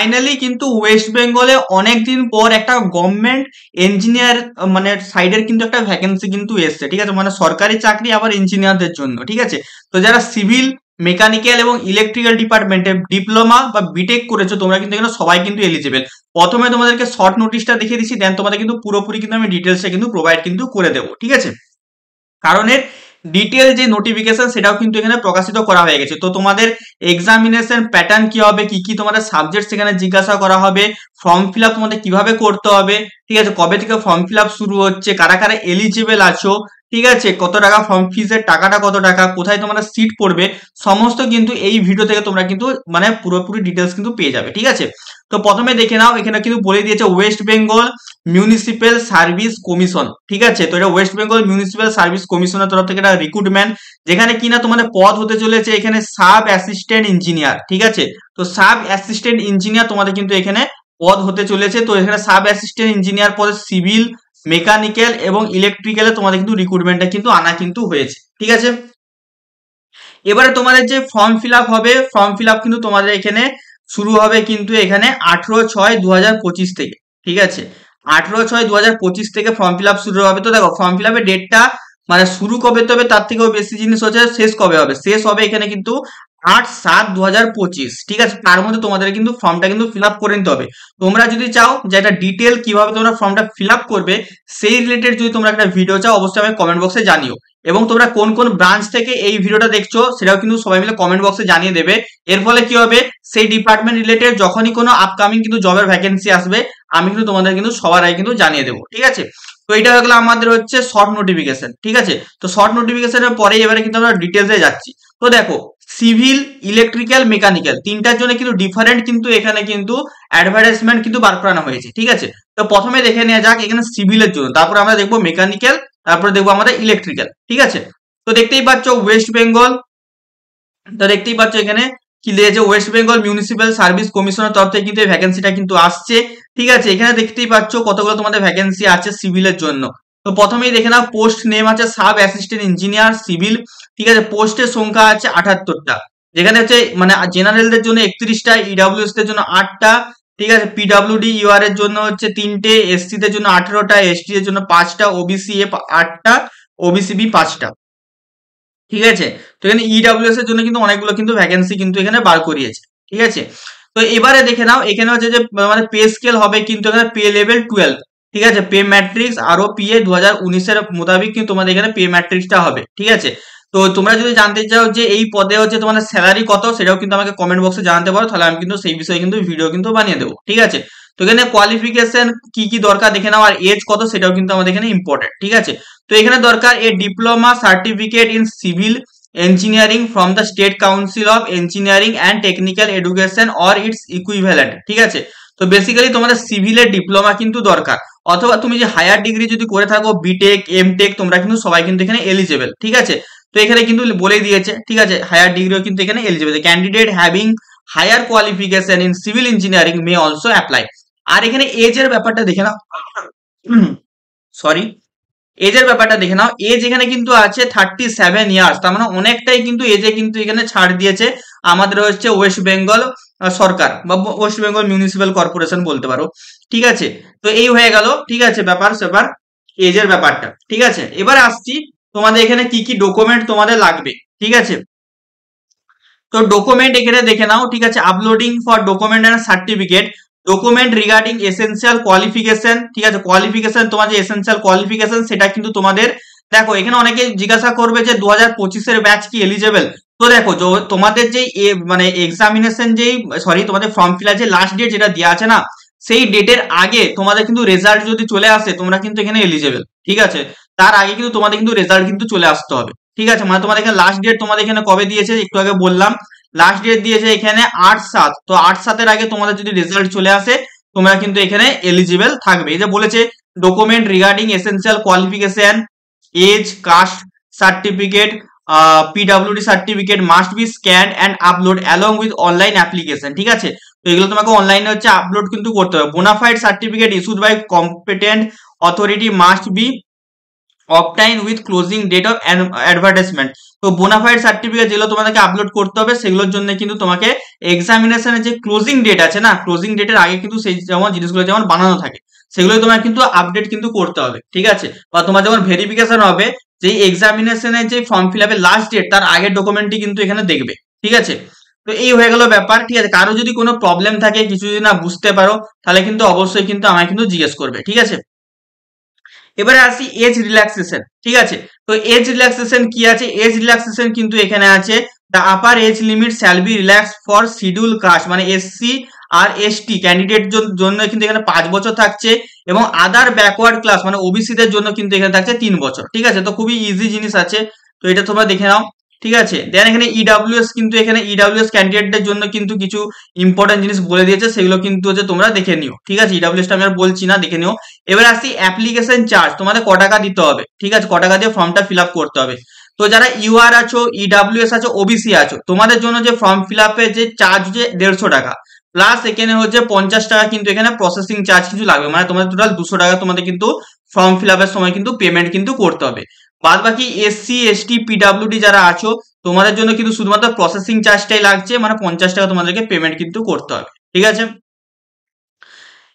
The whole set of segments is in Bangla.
ফাইনালি কিন্তু ওয়েস্ট বেঙ্গলে অনেকদিন পর একটা গভর্নমেন্ট ইঞ্জিনিয়ার মানে সাইডের কিন্তু একটা ভ্যাকেন্সি কিন্তু এসছে, ঠিক আছে, মানে সরকারি চাকরি আবার ইঞ্জিনিয়ারদের জন্য, ঠিক আছে। তো যারা সিভিল, মেকানিক্যাল এবং ইলেকট্রিক্যাল ডিপার্টমেন্টে ডিপ্লোমা বা বিটেক করেছো তোমরা কিন্তু এখানে সবাই কিন্তু এলিজিবল। প্রথমে তোমাদেরকে শর্ট নোটিশটা দেখিয়ে দিচ্ছি, দেন তোমাদের কিন্তু পুরোপুরি কিন্তু আমি ডিটেলসে কিন্তু প্রোভাইড কিন্তু করে দেবো, ঠিক আছে। কারণ এর ডিটেল যে নোটিফিকেশন সেটাও কিন্তু এখানে প্রকাশিত করা হয়ে গেছে। তো তোমাদের এক্সামিনেশন প্যাটার্ন কি হবে, কি কি তোমাদের সাবজেক্ট সেখানে জিজ্ঞাসা করা হবে, ফর্ম ফিল আপ তোমাদের কিভাবে করতে হবে, ঠিক আছে, কবে থেকে ফর্ম ফিল আপ শুরু হচ্ছে, কারা কারা এলিজিবল আছো, ঠিক আছে, কত টাকা ফর্ম ফিজের টাকাটা কত টাকা, কোথায় তোমাদের সিট পড়বে, সমস্ত কিন্তু এই ভিডিও থেকে তোমরা কিন্তু মানে পুরোপুরি ডিটেলস কিন্তু পেয়ে যাবে, ঠিক আছে। তো প্রথমে দেখে নাও, এখানে কিন্তু বলে দিয়েছে West Bengal municipal service commission, ঠিক আছে। তো এটা ওয়েস্ট বেঙ্গল মিউনিসিপ্যাল সার্ভিস কমিশনের তরফ থেকে একটা রিক্রুটমেন্ট, যেখানে কিনা তোমাদের পদ হতে চলেছে এখানে সাব অ্যাসিস্ট্যান্ট ইঞ্জিনিয়ার, ঠিক আছে। তো সাব অ্যাসিস্ট্যান্ট ইঞ্জিনিয়ার তোমাদের কিন্তু এখানে পদ হতে চলেছে। তো এখানে সাব অ্যাসিস্ট্যান্ট ইঞ্জিনিয়ার পদে সিভিল, মেকানিক্যাল এবং ইলেকট্রিক্যালে তোমাদের কিন্তু রিক্রুটমেন্টটা কিন্তু আনা কিন্তু হয়েছে, ঠিক আছে। এবারে তোমাদের যে ফর্ম ফিল আপ হবে, ফর্ম ফিল আপ কিন্তু তোমাদের এখানে শুরু হবে কিন্তু এখানে 18/6/2025 থেকে, ঠিক আছে। 18/6/2025 থেকে ফর্ম ফিল আপ শুরু হবে। তো দেখো ফর্ম ফিল আপের ডেটটা মানে শুরু কবে তবে তার থেকেও বেশি জিনিস হচ্ছে শেষ কবে হবে, শেষ হবে এখানে কিন্তু 8/7/2025, ঠিক আছে। তার মধ্যে তোমাদের কিন্তু ফর্মটা কিন্তু ফিল আপ করে নিতে হবে। তোমরা যদি চাও যে একটা ডিটেল কিভাবে তোমরা ফর্মটা ফিল আপ করবে সেই রিলেটেড যদি তোমরা একটা ভিডিও চাও অবশ্যই আমি কমেন্ট বক্সে জানিও। এবং তোমরা কোন কোন ব্রাঞ্চ থেকে এই ভিডিওটা দেখছো সেটাও কিন্তু সবাই মিলে কমেন্ট বক্সে জানিয়ে দেবে। এর ফলে কি হবে, সেই ডিপার্টমেন্ট রিলেটেড যখনই কোনো আপকামিং কিন্তু জবের ভ্যাকেন্সি আসবে আমি কিন্তু তোমাদের কিন্তু সবার আগে কিন্তু জানিয়ে দেবো, ঠিক আছে। তো এটা হয়ে গেলো আমাদের হচ্ছে শর্ট নোটিফিকেশন, ঠিক আছে। তো শর্ট নোটিফিকেশনের পরে এবারে কিন্তু আমরা ডিটেলসে যাচ্ছি। তো দেখো সিভিল, ইলেকট্রিক্যাল, মেকানিক্যাল তিনটার জন্য কিন্তু ডিফারেন্ট কিন্তু এখানে কিন্তু অ্যাডভার্টাইজমেন্ট কিন্তু বার করানো হয়েছে, ঠিক আছে। তো প্রথমে দেখে নেওয়া যাক এখানে সিভিলের জন্য, তারপরে আমরা দেখবো মেকানিক্যাল, তারপরে দেখবো আমাদের ইলেকট্রিক্যাল, ঠিক আছে। তো দেখতেই পাচ্ছ ওয়েস্ট বেঙ্গল, তো দেখতেই পাচ্ছ এখানে কি দিয়েছে ওয়েস্ট বেঙ্গল মিউনিসিপ্যাল সার্ভিস কমিশনের তরফ থেকে কিন্তু এই ভ্যাকেন্সিটা কিন্তু আসছে, ঠিক আছে। এখানে দেখতেই পাচ্ছ কতগুলো তোমাদের ভ্যাকেন্সি আছে সিভিলের জন্য। তো প্রথমেই দেখে নাও পোস্ট নেম আছে সাব অ্যাসিস্ট্যান্ট ইঞ্জিনিয়ার সিভিল, ঠিক আছে। পোস্টের সংখ্যা আছে 78টা, যেখানে হচ্ছে মানে জেনারেলদের জন্য 31টা, ইডাব্লিউএস দের জন্য 8টা, ঠিক আছে। পিডাব্লিউডি ইউআর এর জন্য হচ্ছে 3টে, এসসি দের জন্য 18টা, এসটি এর জন্য 5টা, ওবিসি এ 8টা, ওবিসি বি 5টা, ঠিক আছে। তো এখানে ইডাব্লিউএস এর জন্য কিন্তু অনেকগুলো কিন্তু ভ্যাকেন্সি কিন্তু এখানে বার করিয়েছে, ঠিক আছে। তো এবারে দেখে নাও এখানে হচ্ছে যে মানে পে স্কেল হবে কিন্তু এখানে পে লেভেল 12, ঠিক আছে। পে ম্যাট্রিক্স আরো পিএ 2019 এর মোতাবেক কিন্তু তোমাদের এখানে পে ম্যাট্রিক্সটা হবে, ঠিক আছে। তো তোমরা যদি জানতে চাও যে এই পদে হচ্ছে তোমাদের স্যালারি কত সেটাও কিন্তু আমাকে কমেন্ট বক্সে জানাতে পারো, তাহলে আমি কিন্তু সেই বিষয়ে কিন্তু ভিডিও কিন্তু বানিয়ে দেবো, ঠিক আছে। তো এখানে কোয়ালিফিকেশন কি কি দরকার দেখে নাও, আর এজ কত সেটাও কিন্তু আমাদের এখানে ইম্পর্টেন্ট, ঠিক আছে। তো এখানে দরকার a diploma certificate in civil engineering from the state council of engineering and technical education or its equivalent, ঠিক আছে। তো বেসিক্যালি তোমাদের সিভিলের ডিপ্লোমা কিন্তু দরকার, অথবা তুমি যে হায়ার ডিগ্রি যদি করে থাকো বিটেক, এমটেক, তোমরা কিন্তু সবাই কিন্তু এখানে এলিজেবল, ঠিক আছে। তো এখানে কিন্তু বলে দিয়েছে, ঠিক আছে, হায়ার ডিগ্রিও কিন্তু এখানে eligible. Candidate having higher qualification in civil engineering may also apply. আর এখানে এজের ব্যাপারটা দেখে নাও, সরি, এজের ব্যাপারটা দেখে নাও। এজ এখানে কিন্তু আছে 37 ইয়ার্স, তার মানে অনেকটাই কিন্তু এজে কিন্তু এখানে ছাড় দিয়েছে আমাদের হচ্ছে ওয়েস্ট বেঙ্গল সরকার বা ওয়েস্ট বেঙ্গল মিউনিসিপ্যাল কর্পোরেশন বলতে পারো, ঠিক আছে। তো এই হয়ে গেল, ঠিক আছে, ব্যাপার সেপার এজের ব্যাপারটা, ঠিক আছে। এবার আসছি তোমাদের এখানে কি কি ডকুমেন্ট তোমাদের লাগবে, ঠিক আছে। তো ডকুমেন্ট এখানে দেখে নাও, ঠিক আছে। Uploading for document and certificate, document regarding essential qualification, ঠিক আছে। কোয়ালিফিকেশন তোমার যে এসেনশিয়াল কোয়ালিফিকেশন সেটা কিন্তু তোমাদের দেখো এখানে অনেকে জিজ্ঞাসা করবে যে 2025 ব্যাচ কি এলিজেবল। তো দেখো তোমাদের যে মানে এক্সামিনেশন যেই সরি তোমাদের ফর্ম ফিল আপ যে লাস্ট ডেট যেটা দেওয়া আছে না, সেই ডেটের আগে তোমাদের কিন্তু রেজাল্ট যদি চলে আসে তোমরা কিন্তু এখানে এলিজেবল, ঠিক আছে। তার আগে কিন্তু তোমাদের কিন্তু রেজাল্ট কিন্তু চলে আসতে হবে, ঠিক আছে। মানে তোমাদের এখানে লাস্ট ডেট তোমাদের এখানে কবে দিয়েছে একটু আগে বললাম, লাস্ট ডেট দিয়েছে এখানে 8/7। তো 8/7 আগে তোমাদের যদি রেজাল্ট চলে আসে তোমরা কিন্তু এখানে এলিজিবল থাকবে। এই যে বলেছে document regarding essential qualification, age, caste certificate, PWD certificate must be scanned and upload along with online application, ঠিক আছে। তো এগুলো তোমাকে অনলাইনে হচ্ছে আপলোড কিন্তু করতে হবে। Bonafide certificate issued by competent authority must be obtain with closing date of advertisement. তো বোনাফাইড সার্টিফিকেট যেগুলো তোমাদেরকে আপলোড করতে হবে সেগুলোর জন্য কিন্তু তোমাকে এক্সামিনেশনের যে ক্লোজিং ডেট আছে না, ক্লোজিং ডেটের আগে কিন্তু সেই যেমন জিনিসগুলো যেমন বানানো থাকে সেগুলো তোমার কিন্তু আপডেট কিন্তু করতে হবে, ঠিক আছে। বা তোমার যখন ভেরিফিকেশন হবে যে এক্সামিনেশনের যে ফর্ম ফিল আপের লাস্ট ডেট তার আগের ডকুমেন্টটি কিন্তু এখানে দেখবে, ঠিক আছে। তো এই হয়ে গেল ব্যাপার, ঠিক আছে। কারো যদি কোনো প্রবলেম থাকে, কিছু যদি না বুঝতে পারো, তাহলে কিন্তু অবশ্যই কিন্তু আমায় কিন্তু জিজ্ঞেস করবে, ঠিক আছে। এবারে আসি এজ রিল্যাক্সেশন, ঠিক আছে। তো এজ রিল্যাক্সেশন কি আছে? এজ রিল্যাক্সেশন কিন্তু এখানে আছে the upper age limit shall be relax for schedule caste, মানে এসসি আর এসটি ক্যান্ডিডেট জন্য কিন্তু এখানে 5 বছর থাকছে, এবং আদার ব্যাকওয়ার্ড ক্লাস মানে ওবিসিদের জন্য কিন্তু এখানে থাকছে 3 বছর, ঠিক আছে। তো খুবই ইজি জিনিস আছে, তো এটা তোমরা দেখে নাও, ঠিক আছে। দেন এখানে ইডাব্লিউএস কিন্তু এখানে ইডাব্লিউএস ক্যান্ডিডেটদের জন্য কিন্তু কিছু ইম্পর্টেন্ট জিনিস বলে দিয়েছে, সেগুলো কিন্তু হচ্ছে তোমরা দেখে নিও, ঠিক আছে। ইডাব্লিউএসটা আমি আর বলছি না, দেখে নিও। এবার আসি অ্যাপ্লিকেশন চার্জ, তোমাদের ক টাকা দিতে হবে, ঠিক আছে, ক টাকা দিয়ে ফর্মটা ফিল আপ করতে হবে। তো যারা ইউআর আছো, ইডাব্লিউএস আছো, ওবিসি আছো, তোমাদের জন্য যে ফর্ম ফিল আপের যে চার্জ হচ্ছে 150 টাকা, প্লাস এখানে হচ্ছে 50 টাকা কিন্তু এখানে প্রসেসিং চার্জ কিছু লাগবে, মানে তোমাদের টোটাল 200 টাকা তোমাদের কিন্তু ফর্ম ফিল আপের সময় কিন্তু পেমেন্ট কিন্তু করতে হবে। বাদ বাকি এসসি এসটি পিডাব্লিউডি যারা আছো, তোমাদের জন্য কিন্তু শুধুমাত্র প্রসেসিং চার্জটাই লাগছে, মানে 50 টাকা তোমাদেরকে পেমেন্ট কিন্তু করতে হবে, ঠিক আছে।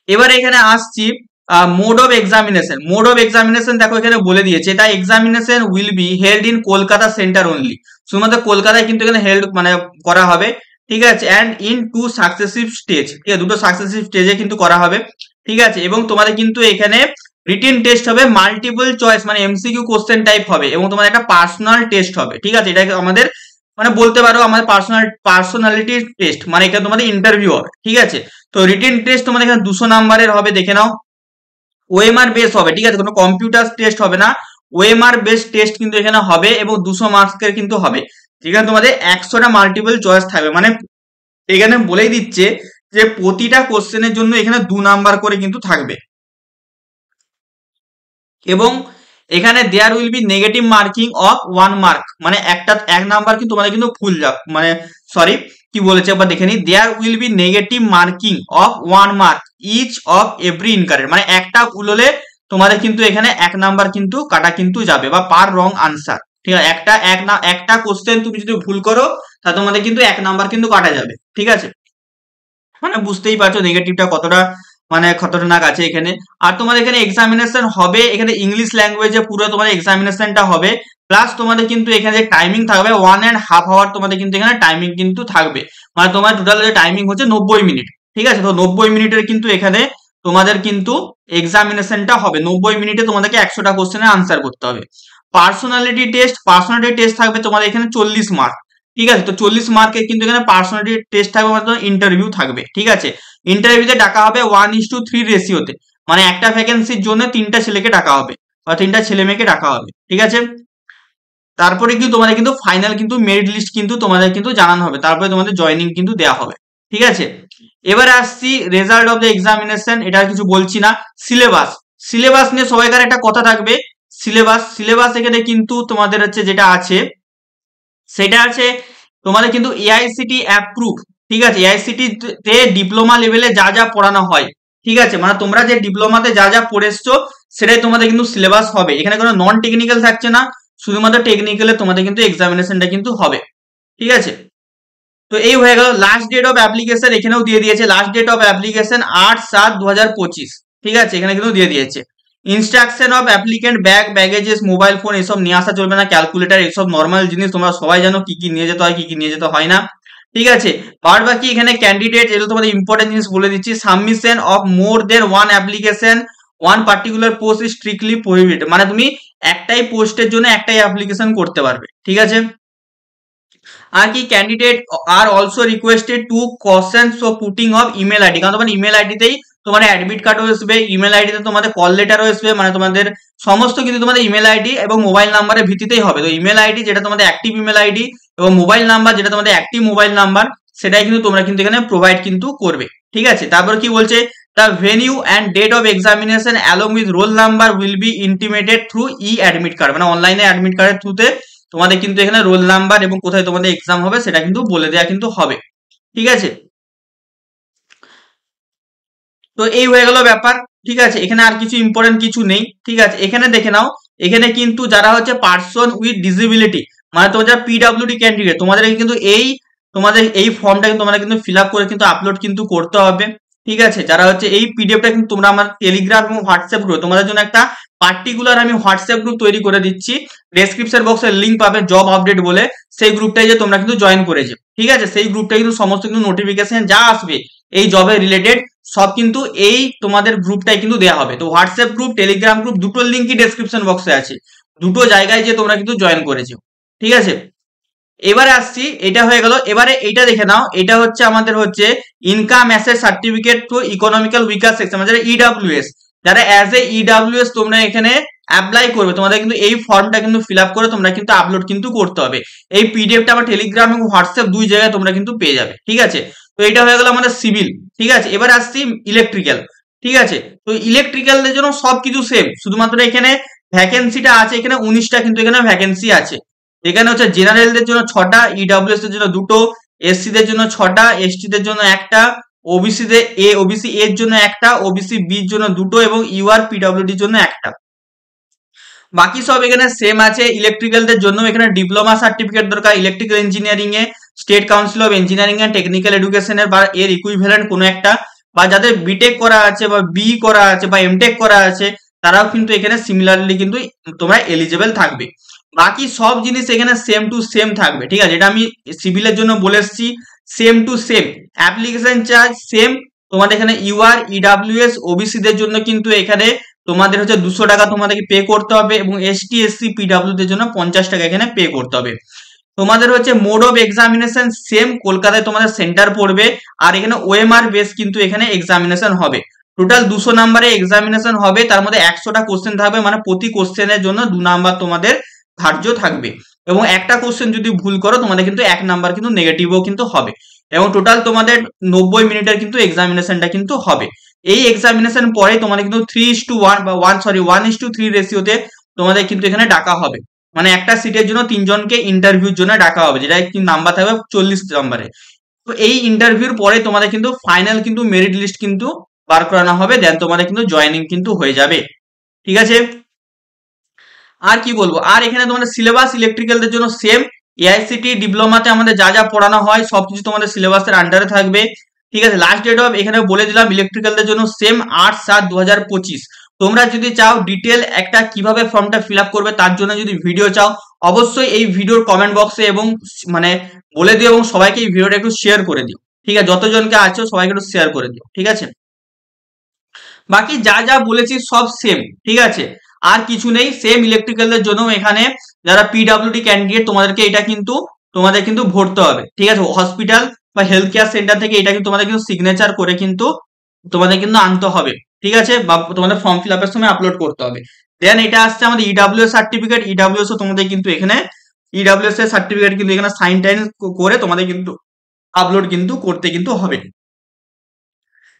এবার এখানে আসছি mode of examination. Mode of examination দেখো এখানে বলে দিয়েছে, the examination will be held in Kolkata centre only, শুধুমাত্র কলকাতায় কিন্তু এখানে হেল্ড মানে করা হবে, ঠিক আছে। অ্যান্ড ইন 2 সাকসেসিভ স্টেজ, ঠিক আছে, 2টো সাকসেসিভ স্টেজে কিন্তু করা হবে, ঠিক আছে। এবং তোমাদের কিন্তু এখানে রিটেন টেস্ট হবে, মাল্টিপল চয়েস মানে এমসিকিউ কোশ্চেন টাইপ হবে, এবং তোমাদের একটা পার্সোনাল টেস্ট হবে, ঠিক আছে। এটা আমাদের মানে বলতে পারো আমাদের পার্সোনালিটি টেস্ট, মানে এটা তোমাদের ইন্টারভিউ হবে, ঠিক আছে। তো রিটেন টেস্ট তোমাদের এখানে 200 নাম্বারের হবে, দেখে নাও। ওএমআর বেস হবে, ঠিক আছে, কোনো কম্পিউটার টেস্ট হবে না, ওএমআর বেস টেস্ট কিন্তু এখানে হবে, এবং 200 মার্কসের কিন্তু হবে, যেখানে তোমাদের 100টা মাল্টিপল চয়েস থাকবে, মানে এখানে বলেই দিচ্ছে যে প্রতিটা কোশ্চেনের জন্য এখানে 2 নাম্বার করে কিন্তু থাকবে, এবং এখানে there will be negative marking of 1 mark, মানে একটা 1 নাম্বার কিন্তু তোমাদের কিন্তু ফুল যাক, মানে সরি কি বলেছে একবার দেখে নি, there will be negative marking of 1 mark each of every incorrect, মানে একটা ভুল হলে তোমাদের কিন্তু এখানে 1 নাম্বার কিন্তু কাটা কিন্তু যাবে, বা পার রং আনসার, ঠিক আছে। একটা কোশ্চেন তুমি যদি ভুল করো তা তোমাদের কিন্তু 1 নাম্বার কিন্তু কাটা যাবে, ঠিক আছে। মানে বুঝতেই পারছো নেগেটিভটা কতটা মানে খতরনাক আছে এখানে। আর তোমাদের এখানে এক্সামিনেশন হবে এখানে ইংলিশ ল্যাঙ্গুয়েজে পুরো তোমাদের এক্সামিনেশনটা হবে, প্লাস তোমাদের কিন্তু এখানে যে টাইমিং থাকবে 1.5 আওয়ার তোমাদের কিন্তু এখানে টাইমিং কিন্তু থাকবে, মানে তোমার টোটাল যে টাইমিং হচ্ছে 90 মিনিট, ঠিক আছে। তো 90 মিনিটের কিন্তু এখানে তোমাদের কিন্তু এক্সামিনেশনটা হবে, 90 মিনিটে তোমাদেরকে 100টা কোশ্চেনের আনসার করতে হবে। পার্সোনালিটি টেস্ট থাকবে তোমাদের এখানে 40 মার্ক, ঠিক আছে। তো 40 মার্কের কিন্তু এখানে পার্সোনালিটি টেস্ট থাকবে, মানে ইন্টারভিউ থাকবে, ঠিক আছে। ইন্টারভিউতে ডাকা হবে 1:3 রেশিওতে, মানে একটা ভ্যাকেন্সির জন্য 3টা ছেলেকে ডাকা হবে, বা 3টা ছেলে মেয়েকে ডাকা হবে, ঠিক আছে। তারপরে কিন্তু তোমাদের কিন্তু ফাইনাল কিন্তু মেরিট লিস্ট কিন্তু তোমাদের কিন্তু জানানো হবে, তারপরে তোমাদের জয়নিং কিন্তু দেওয়া হবে, ঠিক আছে। এবারে আসছি রেজাল্ট অফ দ্য এক্সামিনেশন, এটা আর কিছু বলছি না। সিলেবাস, সিলেবাস নিয়ে সবাইকার একটা কথা থাকবে। সিলেবাস এখানে কিন্তু তোমাদের হচ্ছে যেটা আছে সেটা আছে তোমাদের কিন্তু এআইসিটি অ্যাপ্রুভ, ঠিক আছে। এআইসিটি তে ডিপ্লোমা লেভেলে যা যা পড়ানো হয়, ঠিক আছে, মানে তোমরা যে ডিপ্লোমাতে যা যা পড়েছো সেটাই তোমাদের কিন্তু সিলেবাস হবে, এখানে কোনো নন টেকনিক্যাল থাকছে না, শুধুমাত্র টেকনিক্যালে তোমাদের কিন্তু এক্সামিনেশনটা কিন্তু হবে, ঠিক আছে। তো এই হয়ে গেল লাস্ট ডেট অফ অ্যাপ্লিকেশন, এখানেও দিয়ে দিয়েছে লাস্ট ডেট অফ অ্যাপ্লিকেশন 8/7/2025, ঠিক আছে, এখানে কিন্তু দিয়ে দিয়েছে। Instruction of applicant baggages mobile phone এসব নিয়ে আসা চলবে না, ক্যালকুলেটার এসব নর্মাল জিনিস তোমরা সবাই জানো কি কি নিয়ে যেতে হয় কি কি নিয়ে যেতে হয় না, ঠিক আছে। বাদ বাকি এখানে ক্যান্ডিডেট এগুলো তোমাদের ইম্পর্টেন্ট জিনিস বলে দিচ্ছি। Submission of more than one application one particular post is strictly prohibited, মানে তুমি একটাই পোস্টের জন্য একটাই অ্যাপ্লিকেশন করতে পারবে, ঠিক আছে। আর কি candidate are also requested to questions for putting of email ID, কারণ তোমার ইমেল আইডিতেই তোমার অ্যাডমিট কার্ডও আসবে, ইমেল আইডিতে তোমাদের কল লেটারও আসবে, মানে তোমাদের সমস্ত কিন্তু তোমাদের ইমেল আইডি এবং মোবাইল নাম্বারের ভিত্তিতেই হবে। তো ইমেল আইডি যেটা তোমাদের অ্যাক্টিভ ইমেল আইডি এবং মোবাইল নাম্বার যেটা তোমাদের অ্যাক্টিভ মোবাইল নাম্বার, সেটাই কিন্তু তোমরা কিন্তু এখানে প্রোভাইড কিন্তু করবে, ঠিক আছে। তারপর কি বলছে, the venue and date of examination along with roll number will be intimated through e admit card, মানে অনলাইনে অ্যাডমিট কার্ডের থ্রুতে তোমাদের কিন্তু এখানে রোল নাম্বার এবং কোথায় তোমাদের এক্সাম হবে সেটা কিন্তু বলে দেওয়া কিন্তু হবে, ঠিক আছে। তো এই হয়ে গেল ব্যাপার, ঠিক আছে। এখানে আর কিছু ইম্পর্টেন্ট কিছু নেই, ঠিক আছে। এখানে দেখে নাও এখানে কিন্তু যারা হচ্ছে পার্সন উইথ ডিসেবিলিটি, মানে তোমার যারা পিডাব্লিউডি ক্যান্ডিডেট, তোমাদের কিন্তু তোমাদের এই ফর্মটা কিন্তু তোমরা কিন্তু ফিল আপ করে কিন্তু আপলোড কিন্তু করতে হবে। ঠিক আছে, যারা হচ্ছে এই পিডিএফটা কিন্তু তোমরা আমার টেলিগ্রাম এবং হোয়াটসঅ্যাপ গ্রুপে, তোমাদের জন্য একটা পার্টিকুলার আমি হোয়াটসঅ্যাপ গ্রুপ তৈরি করে দিচ্ছি, ডেসক্রিপশন বক্সের লিঙ্ক পাবে জব আপডেট বলে, সেই গ্রুপটাই যে তোমরা কিন্তু জয়েন করেছো। ঠিক আছে, সেই গ্রুপটা কিন্তু সমস্ত কিন্তু নোটিফিকেশন যা আসবে এই জবের রিলেটেড সব কিন্তু এই তোমাদের গ্রুপটাই কিন্তু দেওয়া হবে। তো হোয়াটসঅ্যাপ গ্রুপ, টেলিগ্রাম গ্রুপ দুটোর লিঙ্কই ডেসক্রিপশন বক্সে আছে, দুটো জায়গায় যে তোমরা কিন্তু জয়েন করেছো। ঠিক আছে, এবারে আসছি, এটা হয়ে গেল। এবারে এটা দেখে নাও, এটা হচ্ছে আমাদের হচ্ছে income asset certificate to economical weaker section, যারা ইডাব্লিউএস, যারা অ্যাজ এ ইডাব্লিউএস তোমরা এখানে অ্যাপ্লাই করবে, তোমাদের কিন্তু এই ফর্মটা কিন্তু ফিল আপ করে তোমরা কিন্তু আপলোড কিন্তু করতে হবে। এই পিডিএফটা আমার টেলিগ্রাম এবং হোয়াটসঅ্যাপ দুই জায়গায় তোমরা কিন্তু পেয়ে যাবে। ঠিক আছে, তো এটা হয়ে গেল আমাদের সিভিল। ঠিক আছে, এবার আসছি ইলেকট্রিক্যাল। ঠিক আছে, তো ইলেকট্রিক্যালের জন্য সবকিছু সেম, শুধুমাত্র এখানে ভ্যাকেন্সিটা আছে, এখানে 19টা কিন্তু এখানে ভ্যাকেন্সি আছে। এখানে হচ্ছে জেনারেলদের জন্য 6টা, ইডাব্লিউএস এর জন্য 2টো, এসসি দের জন্য 6টা, এসটি দের জন্য 1টা, ওবিসি এর জন্য 1টা, ওবিসি বি এর জন্য 2টো এবং ইউআর পিডব্লিউডি এর জন্য 1টা। বাকি সব এখানে সেম আছে। ইলেকট্রিক্যালদের জন্য এখানে ডিপ্লোমা সার্টিফিকেট দরকার ইলেকট্রিক্যাল ইঞ্জিনিয়ারিং এ, state council of engineering and technical এডুকেশনের বা এর ইকুইভ্যালেন্ট কোনো একটা, বা যাদের বিটেক করা আছে বা বি করা আছে বা এমটেক করা আছে, তারাও কিন্তু এখানে সিমিলারলি কিন্তু তোমরা এলিজিবল থাকবে। বাকি সব জিনিস এখানে সেম টু সেম থাকবে। ঠিক আছে, এটা আমি সিভিলের জন্য বলে এসেছি, same to same. Application charge same, তোমাদের এখানে ইউআর, ইডাব্লিউএস, ওবিসি দের জন্য কিন্তু এখানে তোমাদের হচ্ছে 200 টাকা তোমাদেরকে পে করতে হবে এবং এসটি, এসসি, পিডাব্লিউ দের জন্য 50 টাকা এখানে পে করতে হবে। তোমাদের হচ্ছে মোড অফ এক্সামিনেশন সেম, কলকাতায় তোমাদের সেন্টার পড়বে, আর এখানে ওএমআর বেস কিন্তু এখানে এক্সামিনেশন হবে। টোটাল 200 নাম্বারে এক্সামিনেশন হবে, তার মধ্যে 100টা কোশ্চেন থাকবে, মানে প্রতি কোশ্চেনের জন্য 2 নাম্বার তোমাদের ধার্য থাকবে, এবং একটা কোশ্চেন যদি ভুল করো তোমাদের কিন্তু 1 নাম্বার কিন্তু নেগেটিভও কিন্তু হবে, এবং টোটাল তোমাদের 90 মিনিটের কিন্তু এক্সামিনেশনটা কিন্তু হবে। এই এক্সামিনেশন পরে তোমাদের কিন্তু 3:1 বা 1:3 রেশিওতে তোমাদের কিন্তু এখানে ডাকা হবে, মানে একটা সিটের জন্য 3 জনকে ইন্টারভিউর জন্য ডাকা হবে, যেটা কি নাম্বার থাকবে 40 নাম্বারে। তো এই ইন্টারভিউর পরে তোমাদের কিন্তু ফাইনাল কিন্তু মেরিট লিস্ট কিন্তু বার করানো হবে, দেন তোমাদের কিন্তু জয়েনিং কিন্তু হয়ে যাবে। ঠিক আছে, আর কি বলবো, আর এখানে তোমাদের সিলেবাস ইলেকট্রিক্যালদের জন্য সেম, এআইসিটি ডিপ্লোমাতে আমাদের যা যা পড়ানো হয় সবকিছু তোমাদের সিলেবাসের আন্ডারে থাকবে। ঠিক আছে, লাস্ট ডেট অফ এখানে বলে দিলাম ইলেকট্রিক্যালদের জন্য সেম 8/7/2025। তোমরা যদি চাও ডিটেল একটা কিভাবে ফর্মটা ফিল আপ করবে তার জন্য যদি ভিডিও চাও, অবশ্যই এই ভিডিওর কমেন্ট বক্সে এবং মানে বলে দিও, এবং সবাইকে এই ভিডিওটা একটু শেয়ার করে দিও। ঠিক আছে, যতজনকে আছো সবাইকে একটু শেয়ার করে দিও। ঠিক আছে, বাকি যা যা বলেছি সব সেম। ঠিক আছে, আর কিছু নেই, সেম ইলেকট্রিক্যালদের জন্য এখানে যারা পিডাব্লিউডি ক্যান্ডিডেট তোমাদেরকে এটা কিন্তু তোমাদের কিন্তু ভরতে হবে। ঠিক আছে, হসপিটাল বা হেলথ কেয়ার সেন্টার থেকে এটা কিন্তু তোমাদের কিন্তু সিগনেচার করে কিন্তু তোমাদের কিন্তু আনতে হবে। ঠিক আছে, বা তোমাদের ফর্ম ফিল আপের সময় আপলোড করতে হবে। দেন এটা আসছে আমাদের ইডাব্লিউএস সার্টিফিকেট, ইডাব্লিউএস ও তোমাদের কিন্তু এখানে ইডাব্লিউএস এর সার্টিফিকেট কিন্তু এখানে সাইন টাইন করে তোমাদের কিন্তু আপলোড কিন্তু করতে কিন্তু হবে।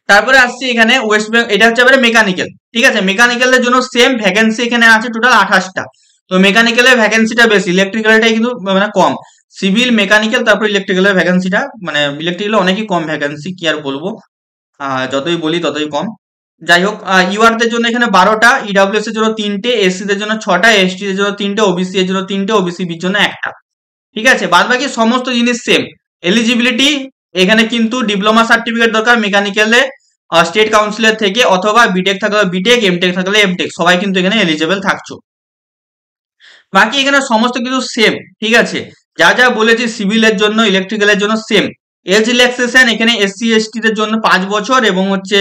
তারপরে আসছে এখানে ওয়েস্ট বেঙ্গল, এটা হচ্ছে এবারে মেকানিক্যাল। ঠিক আছে, মেকানিক্যালের জন্য সেম ভ্যাকেন্সি এখানে আছে টোটাল 28টা। তো মেকানিক্যালের ভ্যাকেন্সিটা বেশি, ইলেকট্রিক্যালটাই কিন্তু মানে কম। সিভিল, মেকানিক্যাল, তারপর ইলেকট্রিক্যালের ভ্যাকেন্সিটা মানে ইলেকট্রিক্যালে অনেকই কম ভ্যাকেন্সি, কি আর বলবো, যতই বলি ততই কম। যাই হোক, ইউআর দের জন্য এখানে 12টা, ইডাব্লিউএস এর জন্য 3টে, এসসি দের জন্য 6টা, এসটি এর জন্য 3টে, ওবিসি এর জন্য 3টে, ওবিসি বির জন্য 1টা। ঠিক আছে, বাদ বাকি সমস্ত জিনিস সেম। এলিজিবিলিটি এখানে কিন্তু ডিপ্লোমা সার্টিফিকেট দরকার মেকানিক্যালে, স্টেট কাউন্সিলের থেকে, অথবা বিটেক থাকলে বিটেক, এমটেক থাকলে এমটেক, সবাই কিন্তু এখানে এলিজিবল থাকছো। বাকি এখানে সমস্ত কিছু সেম। ঠিক আছে, যা যা বলেছি সিভিলের জন্য ইলেকট্রিক্যালের জন্য সেম। এজ রিল্যাক্সেশন এখানে এসসি এসটি দের জন্য 5 বছর এবং হচ্ছে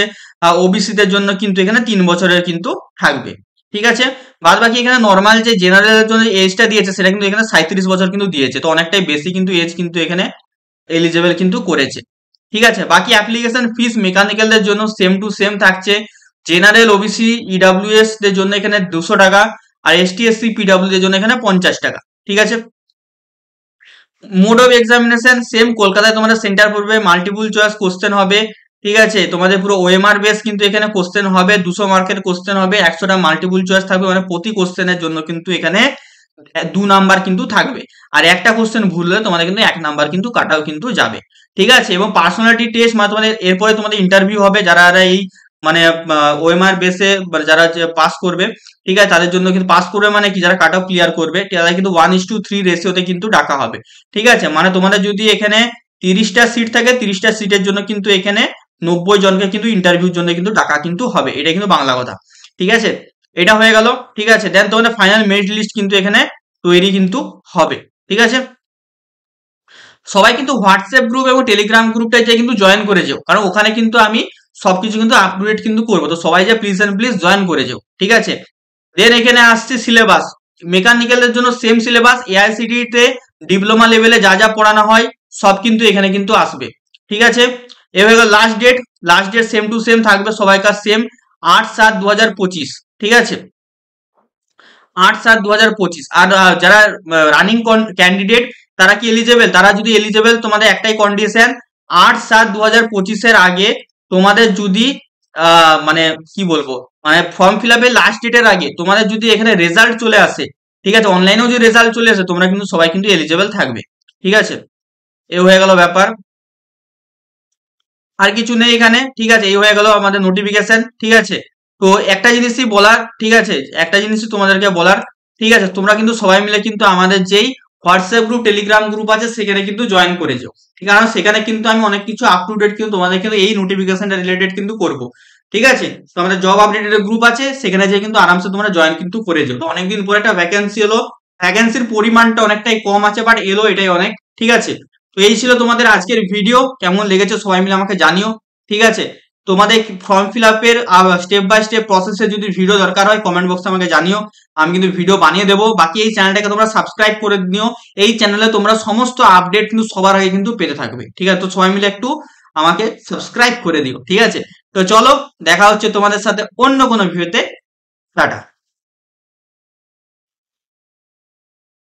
ওবিসি দের জন্য কিন্তু এখানে 3 বছরের কিন্তু থাকবে। ঠিক আছে, বাদ বাকি এখানে নর্মাল যে জেনারেলের জন্য এজটা দিয়েছে সেটা কিন্তু এখানে 37 বছর কিন্তু দিয়েছে, তো অনেকটাই বেশি কিন্তু এজ কিন্তু এখানে এলিজিবল কিন্তু করেছে। ঠিক আছে, বাকি অ্যাপ্লিকেশন ফিস মেকানিক্যালদের জন্য সেম টু সেম থাকছে। জেনারেল, ওবিসি, ইডাব্লিউএস দের জন্য এখানে 200 টাকা, আর এসটি, এসসি, পিডাব্লিউ দের জন্য এখানে 50 টাকা। ঠিক আছে, মোড অফ এক্সামিনেশন সেম, কলকাতায় তোমাদের সেন্টার পড়বে, মাল্টিপল চয়েস কোশ্চেন হবে। ঠিক আছে, তোমাদের পুরো ওএমআর বেস কিন্তু এখানে কোশ্চেন হবে, 200 মার্কের কোশ্চেন হবে, 100টা মাল্টিপল চয়েস থাকবে, মানে প্রতি কোশ্চেনের জন্য কিন্তু এখানে 2 নাম্বার কিন্তু থাকবে, আর একটা কোশ্চেন ভুল হলে তোমাদের কিন্তু 1 নাম্বার কিন্তু কাটাও কিন্তু যাবে। ঠিক আছে, এবং পার্সোনালিটি টেস্ট, মানে তোমাদের এরপরে তোমাদের ইন্টারভিউ হবে, যারা এই মানে ওএমআর বেসে যারা পাস করবে, ঠিক আছে, তাদের জন্য কিন্তু পাস করবে মানে কি, যারা কাট অফ ক্লিয়ার করবে তারা কিন্তু 1:3 রেশিওতে কিন্তু ডাকা হবে। ঠিক আছে, মানে তোমাদের যদি এখানে 30টা সিট থাকে, 30টা সিটের জন্য কিন্তু এখানে 90 জনকে কিন্তু ইন্টারভিউর জন্য কিন্তু ডাকা কিন্তু হবে। এটা কিন্তু বাংলা কথা। ঠিক আছে, এটা হয়ে গেল। ঠিক আছে, দেন তোমাদের ফাইনাল মেরিট লিস্ট কিন্তু এখানে তৈরি কিন্তু হবে। ঠিক আছে, সবাই কিন্তু হোয়াটসঅ্যাপ গ্রুপ এবং টেলিগ্রাম গ্রুপটা যে কিন্তু জয়েন করে যেও, কারণ ওখানে কিন্তু আমি সবকিছু কিন্তু আপডেট কিন্তু করবো। তো সবাই যে প্লিজ এন্ড প্লিজ জয়েন করে যেও। ঠিক আছে, দেন এখানে আসছে সিলেবাস। মেকানিক্যালের জন্য সেম সিলেবাস, এআইসিটি তে ডিপ্লোমা লেভেলে যা যা পড়ানো হয় সব কিন্তু এখানে কিন্তু আসবে। ঠিক আছে, এ হয়ে গেল last date. Last date same to same থাকবে সবাইকার, সেম 8/7/2025। ঠিক আছে, 8/7/2025। আর যারা রানিং ক্যান্ডিডেট তারা কি এলিজেবল, তারা যদি এলিজেবল, তোমাদের একটাই কন্ডিশন, 8/7/2025 আগে তোমাদের যদি মানে কি বলবো, মানে ফর্ম ফিল আপের লাস্ট ডেটের আগে তোমাদের যদি এখানে রেজাল্ট চলে আসে, ঠিক আছে, অনলাইনেও যদি রেজাল্ট চলে আসে, তোমরা কিন্তু সবাই কিন্তু এলিজেবল থাকবে। ঠিক আছে, এ হয়ে গেল ব্যাপার, আর কিছু নেই এখানে। ঠিক আছে, এই হয়ে গেল আমাদের নোটিফিকেশন। ঠিক আছে, তো একটা জিনিসই বলার, ঠিক আছে, একটা জিনিসই তোমাদেরকে বলার, ঠিক আছে, তোমরা কিন্তু সবাই মিলে কিন্তু আমাদের যেই হোয়াটসঅ্যাপ গ্রুপ টেলিগ্রাম গ্রুপ আছে সেখানে কিন্তু জয়েন করে যাও। ঠিক আছে, সেখানে কিন্তু আমি অনেক কিছু আপ টু ডেট কিন্তু তোমাদের কিন্তু এই নোটিফিকেশনটা রিলেটেড কিন্তু করব। ঠিক আছে, তো আমাদের জব আপডেটেড গ্রুপ আছে, সেখানে যে কিন্তু আরামসে তোমরা জয়েন কিন্তু করে যাও। তো অনেকদিন পরে একটা ভ্যাকেন্সি এলো, ভ্যাকেন্সির পরিমাণটা অনেকটাই কম আছে, বাট এলো, এটাই অনেক। ঠিক আছে, তো এই ছিল তোমাদের আজকের ভিডিও। কেমন লেগেছে সবাই মিলে আমাকে জানিও। ঠিক আছে, তোমাদের ফর্ম ফিল আপের স্টেপ বাই স্টেপ প্রসেসে যদি ভিডিও দরকার হয় কমেন্ট বক্সে আমাকে জানিও, আমি কিন্তু ভিডিও বানিয়ে দেবো। বাকি এই চ্যানেলটাকে তোমরা সাবস্ক্রাইব করে নিও, এই চ্যানেলে তোমরা সমস্ত আপডেট কিন্তু সবার আগে কিন্তু পেতে থাকবে। ঠিক আছে, তো সবাই মিলে একটু আমাকে সাবস্ক্রাইব করে দিও। ঠিক আছে, তো চলো দেখা হচ্ছে তোমাদের সাথে অন্য কোনো ভিডিওতে। টাটা।